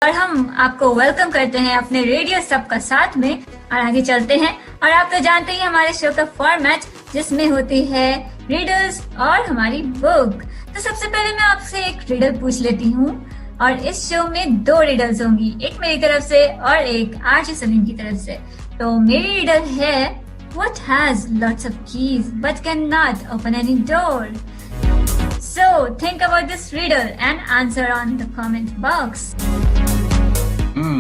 और हम आपको वेलकम करते हैं अपने रेडियो सबका साथ में और आगे चलते हैं। और आप तो जानते ही हमारे शो का फॉर्मेट जिसमें होती है रिडल्स और हमारी बुक। तो सबसे पहले मैं आपसे एक रिडल पूछ लेती हूँ और इस शो में 2 रिडल्स होंगी, एक मेरी तरफ से और एक आरजे सलीम की तरफ से। तो मेरी रिडल है What has lots of keys but cannot open any door? So think about this riddle and answer on the comment box.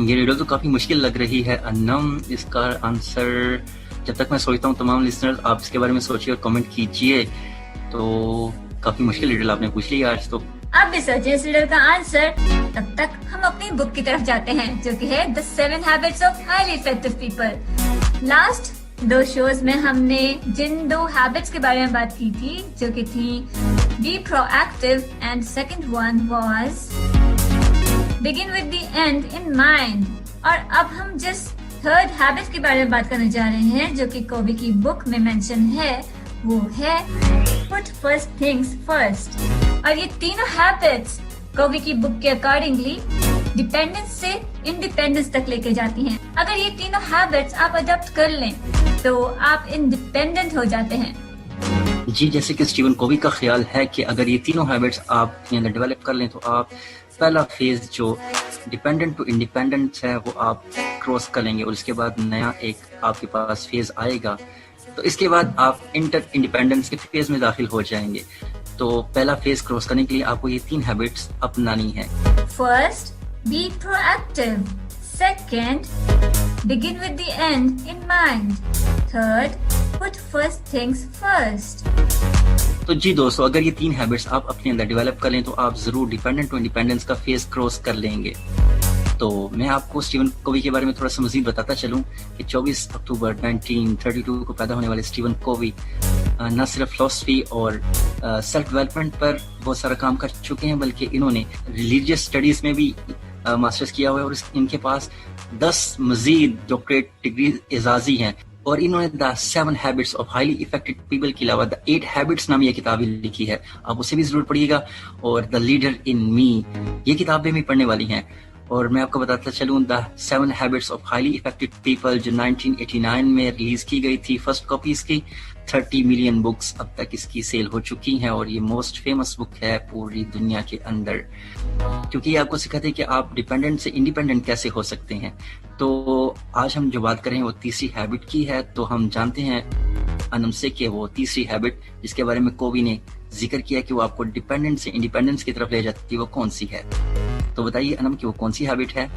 ये रिडल तो काफी मुश्किल लग रही है अन्नम। इसका आंसर जब तक मैं सोचता हूँ, तमाम लिसनर्स आप इसके बारे में सोचिए और कमेंट कीजिए। तो काफी मुश्किल रिडल आपने पूछ ली आज तो। आप भी सोचिए इस रिडल का आंसर। तब तक हम अपनी बुक की तरफ जाते हैं जो कि है The 7 Habits of Highly Effective People। Last 2 shows में हमने जिन 2 हैबिट्स के बारे में बात की थी जो कि थी be proactive and second one was begin with the and in mind. और अब हम जिस 3rd हैबिट के बारे में बात करने जा रहे हैं जो कि कोवी की बुक में मेंशन है वो है पुट फर्स्ट थिंग्स फर्स्ट। और ये तीनों हैबिट्स कोवी की बुक के अकॉर्डिंगली डिपेंडेंस से इंडिपेंडेंस तक लेके जाती हैं। अगर ये तीनों हैबिट्स आप अडॉप्ट कर लें तो आप इंडिपेंडेंट हो जाते हैं। जी, जैसे कि स्टीवन कोवी का ख्याल है कि अगर ये तीनों हैबिट्स आप अपने अंदर डेवलप कर लें तो आप पहला फेज जो डिपेंडेंट टू इंडिपेंडेंस है वो आप क्रॉस कर लेंगे और इसके बाद नया एक आपके पास फेज आएगा। तो इसके बाद आप इंटर इंडिपेंडेंस के फेज में दाखिल हो जाएंगे। तो पहला फेज क्रॉस करने के लिए आपको ये 3 हैबिट्स अपनानी है। First, be proactive. Second, begin with the end in mind. Third, put first things first. तो जी दोस्तों, अगर ये 3 हैबिट्स आप अपने अंदर डेवलप कर लें तो आप जरूर डिपेंडेंट टू इंडिपेंडेंस का फेज क्रॉस कर लेंगे। तो मैं आपको स्टीवन कोवी के बारे में थोड़ा सा मजीद बताता चलूं कि 24 अक्टूबर 1932 को पैदा होने वाले स्टीवन कोवी न सिर्फ फिलॉसफी और सेल्फ डेवलपमेंट पर बहुत सारा काम कर चुके हैं बल्कि इन्होंने रिलीजियस स्टडीज में भी मास्टर्स किया हुआ है और इनके पास 10 मजीद डॉक्टरेट डिग्री एजाजी हैं। और इन्होंने the 7 habits of highly effective people के अलावा द 8 हैबिट्स नाम ये किताब लिखी है, आप उसे भी जरूर पढ़िएगा। और द लीडर इन मी ये किताबें भी पढ़ने वाली हैं। और मैं आपको बताता चलूं the 7 habits of highly effective people जो 1989 में रिलीज की गई थी, फर्स्ट कॉपी इसकी 30 मिलियन बुक्स अब तक इसकी सेल हो चुकी हैं और ये मोस्ट फेमस बुक है पूरी दुनिया के अंदर, क्योंकि ये आपको सिखाते हैं कि आप डिपेंडेंट से इंडिपेंडेंट कैसे हो सकते हैं। तो आज हम जो बात करें वो तीसरी हैबिट की है। तो हम जानते हैं अनम से कि वो तीसरी हैबिट जिसके बारे में कोवी ने जिक्र किया कि वो आपको डिपेंडेंट से इंडिपेंडेंस की तरफ ले जाती है, वो कौन सी है? तो बताइए अनम कि वो कौन सी हैबिट है?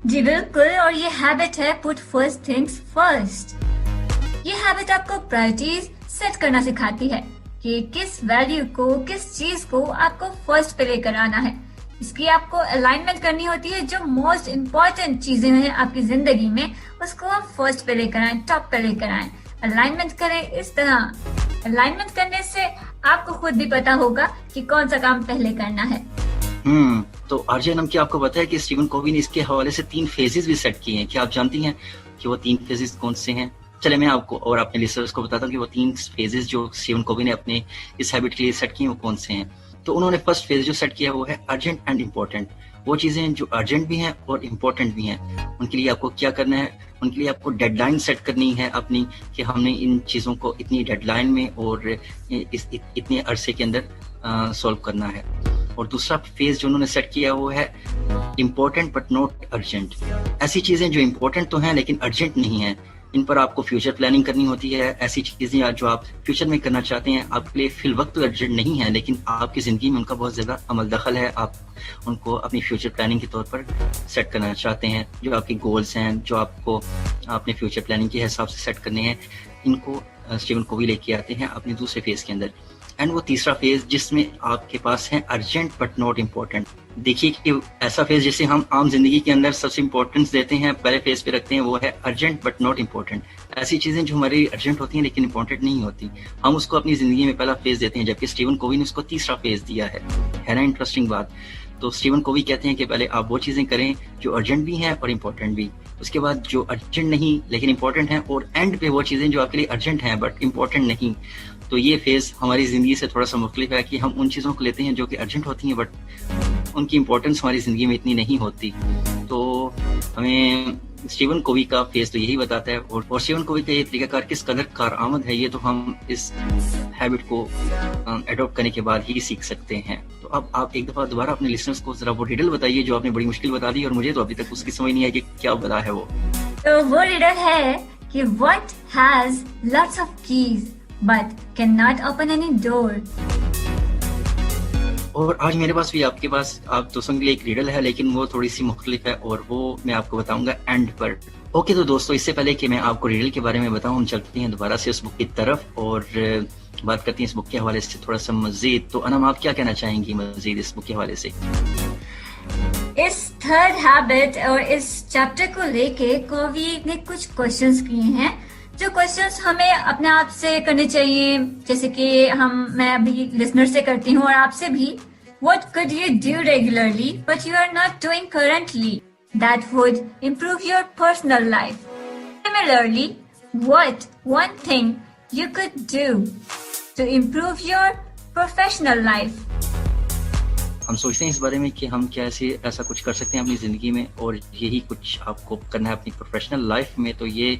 जी बिल्कुल, और ये हैबिट है पुट फर्स्ट थिंग्स फर्स्ट। ये हैबिट आपको प्रायोरिटीज सेट करना सिखाती है कि किस वैल्यू को, किस चीज को आपको फर्स्ट पे लेकर आना है। इसकी आपको अलाइनमेंट करनी होती है। जो मोस्ट इम्पोर्टेंट चीजें हैं आपकी जिंदगी में उसको आप फर्स्ट पे लेकर आए, टॉप पे लेकर आए, अलाइनमेंट करें। इस तरह अलाइनमेंट करने से आपको खुद भी पता होगा कि कौन सा काम पहले करना है। तो आरजे नम की आपको पता है कि स्टीवन कोवी ने इसके हवाले से 3 फेजेस भी सेट किए हैं। क्या आप जानती हैं कि वो 3 फेजेस कौन से हैं? चले मैं आपको और अपने लिसनर्स को बताता हूँ कि वो 3 फेजेस जो स्टीवन कोवी ने अपने इस हैबिट के लिए सेट किए वो कौन से हैं। तो उन्होंने फर्स्ट फेज जो सेट किया वो है अर्जेंट एंड इम्पोर्टेंट। वो चीजें जो अर्जेंट भी हैं और इम्पोर्टेंट भी हैं, उनके लिए आपको क्या करना है? उनके लिए आपको डेडलाइन सेट करनी है अपनी, कि हमने इन चीजों को इतनी डेडलाइन में और इतने अरसे के अंदर सॉल्व करना है। और दूसरा फेज जो उन्होंने सेट किया वो है इम्पोर्टेंट बट नॉट अर्जेंट। ऐसी चीजें जो इम्पोर्टेंट तो हैं लेकिन अर्जेंट नहीं है, इन पर आपको फ्यूचर प्लानिंग करनी होती है। ऐसी चीजें जो आप फ्यूचर में करना चाहते हैं आपके लिए फिल वक्त तो अर्जेंट नहीं है लेकिन आपकी जिंदगी में उनका बहुत ज्यादा अमल दखल है। आप उनको अपनी फ्यूचर प्लानिंग के तौर पर सेट करना चाहते हैं। जो आपके गोल्स हैं, जो आपको अपने फ्यूचर प्लानिंग के हिसाब से सेट करने हैं, इनको स्टीवन कोवी लेके आते हैं अपने दूसरे फेज के अंदर। एंड वो तीसरा फेज जिसमें आपके पास है अर्जेंट बट नॉट इम्पोर्टेंट। देखिए कि ऐसा फेज जिसे हम आम जिंदगी के अंदर सबसे इम्पोर्टेंस देते हैं, पहले फेज पे रखते हैं, वो है अर्जेंट बट नॉट इम्पोर्टेंट। ऐसी चीजें जो हमारी अर्जेंट होती हैं लेकिन इम्पोर्टेंट नहीं होती, हम उसको अपनी जिंदगी में पहला फेज देते हैं, जबकि स्टीवन कोवी ने उसको तीसरा फेज दिया है ना इंटरेस्टिंग बात। तो स्टीवन कोवी कहते हैं कि पहले आप वो चीजें करें जो अर्जेंट भी हैं और इम्पोर्टेंट भी, उसके बाद जो अर्जेंट नहीं लेकिन इम्पोर्टेंट हैं, और एंड पे वो चीजें जो आपके लिए अर्जेंट हैं बट इम्पोर्टेंट नहीं। तो ये फेज हमारी जिंदगी से थोड़ा सा मुख्तलिफ है कि हम उन चीजों को लेते हैं जो कि अर्जेंट होती हैं बट उनकी इम्पोर्टेंस हमारी जिंदगी में इतनी नहीं होती। तो हमें स्टीवन कोवी का फेज तो यही बताता है, और स्टीवन कोवी का ये तरीकाकार किस कदर कारआमद है, ये तो हम इस हैबिट को एडॉप्ट करने के बाद ही सीख सकते हैं। तो अब आप एक दफा दोबारा अपने लिसनर्स को जरा वो रिडल बताइए जो आपने बड़ी मुश्किल बता दी, और मुझे तो अभी तक उसकी समझ नहीं आई कि क्या बता है वो। तो वो रिडल है कि what has lots of keys but cannot open any door। और आज मेरे पास भी आपके पास आप दोस्तों के लिए एक रिडल है, लेकिन वो थोड़ी सी मुख्तलिफ है, और वो मैं आपको बताऊंगा एंड पर। ओके, तो दोस्तों इससे पहले कि मैं आपको रिडल के बारे में बताऊं, हम चलते हैं दोबारा से उस बुक की तरफ और बात करते हैं इस बुक के हवाले से थोड़ा सा मजीद। तो अनम, आप क्या कहना चाहेंगी मजीद इस बुक के हवाले से? इस थर्ड हैबिट और इस चैप्टर को लेके कोवी ने कुछ क्वेश्चंस किए हैं, जो क्वेश्चंस हमें अपने आप से करने चाहिए, जैसे कि मैं अभी लिसनर से करती हूँ और आपसे भी। What could you do regularly but you are not doing currently that would improve your personal life? Similarly, what one thing you could do to improve your professional life? हम सोचते हैं इस बारे में कि हम कैसे ऐसा कुछ कर सकते हैं अपनी ज़िंदगी में, और यही कुछ आपको करना है अपनी प्रोफेशनल लाइफ में। तो ये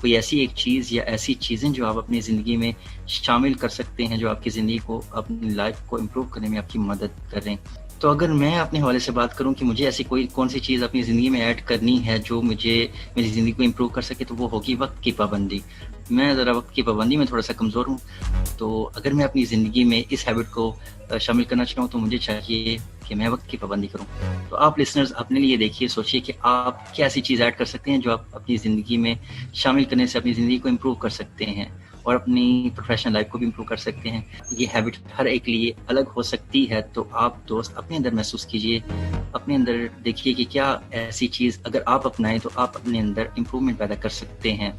कोई ऐसी एक चीज़ या ऐसी चीज़ें जो आप अपनी ज़िंदगी में शामिल कर सकते हैं, जो आपकी ज़िंदगी को, अपनी लाइफ को इम्प्रूव करने में आपकी मदद करें। तो अगर मैं अपने हवाले से बात करूं कि मुझे ऐसी कौन सी चीज़ अपनी ज़िंदगी में ऐड करनी है जो मुझे मेरी ज़िंदगी को इम्प्रूव कर सके, तो वो होगी वक्त की पाबंदी। मैं ज़रा वक्त की पाबंदी में थोड़ा सा कमज़ोर हूँ, तो अगर मैं अपनी ज़िंदगी में इस हैबिट को शामिल करना चाहूँ तो मुझे चाहिए कि मैं वक्त की पाबंदी करूँ। तो आप लिसनर्स अपने लिए देखिए, सोचिए कि आप क्या ऐसी चीज़ ऐड कर सकते हैं जो आप अपनी ज़िंदगी में शामिल करने से अपनी ज़िंदगी को इम्प्रूव कर सकते हैं और अपनी प्रोफेशनल लाइफ को भी इम्प्रूव कर सकते हैं। ये हैबिट हर एक लिए अलग हो सकती है, तो आप दोस्त अपने अंदर महसूस कीजिए, अपने अंदर देखिए कि क्या ऐसी चीज़ अगर आप अपनाएं तो आप अपने अंदर इम्प्रूवमेंट पैदा कर सकते हैं।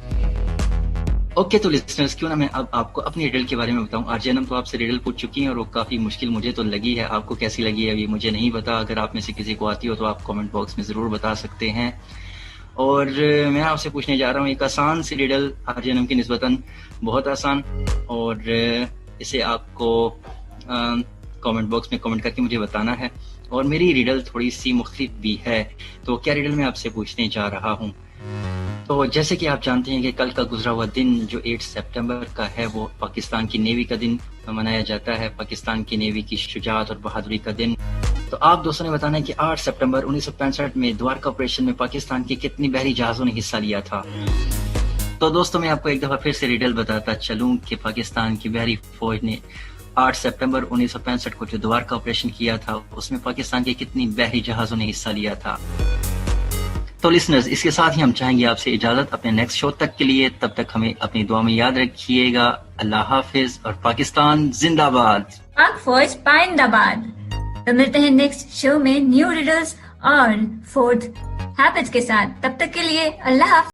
ओके, तो लिसनर्स क्यों ना मैं अब आपको अपनी रिडल के बारे में बताऊं। आर्यनम तो आपसे रिडल पूछ चुकी हैं और वो काफ़ी मुश्किल मुझे तो लगी है, आपको कैसी लगी है अभी मुझे नहीं पता। अगर आप में से किसी को आती हो तो आप कमेंट बॉक्स में ज़रूर बता सकते हैं। और मैं आपसे पूछने जा रहा हूँ एक आसान सी रिडल, आर्यनम की निस्बतन बहुत आसान, और इसे आपको कमेंट बॉक्स में कमेंट करके मुझे बताना है। और मेरी रिडल थोड़ी सी मुख्तलिफ भी है, तो क्या रिडल मैं आपसे पूछने जा रहा हूँ। तो जैसे कि आप जानते हैं कि कल का गुजरा हुआ दिन जो 8 सितंबर का है, वो पाकिस्तान की नेवी का दिन मनाया जाता है, पाकिस्तान की नेवी की शुजाअत और बहादुरी का दिन। तो आप दोस्तों ने बताना है कि 8 सितंबर 1965 में द्वारका ऑपरेशन में पाकिस्तान के कितनी बहरी जहाज़ों ने हिस्सा लिया था। तो दोस्तों मैं आपको एक दफ़ा फिर से रिडल बताता चलूँ कि पाकिस्तान की बहरी फौज ने 8 सितंबर 1965 को जो द्वारका ऑपरेशन किया था, उसमें पाकिस्तान के कितनी बहरी जहाज़ों ने हिस्सा लिया था। तो लिसनर्स, इसके साथ ही हम चाहेंगे आपसे इजाजत अपने नेक्स्ट शो तक के लिए। तब तक हमें अपनी दुआ में याद रखिएगा। अल्लाह हाफिज और पाकिस्तान जिंदाबाद। पाक फौज पाइंदाबाद। तो मिलते हैं नेक्स्ट शो में न्यू रिडल्स और फोर्थ हैबिट्स के साथ। तब तक के लिए अल्लाह हाफिज।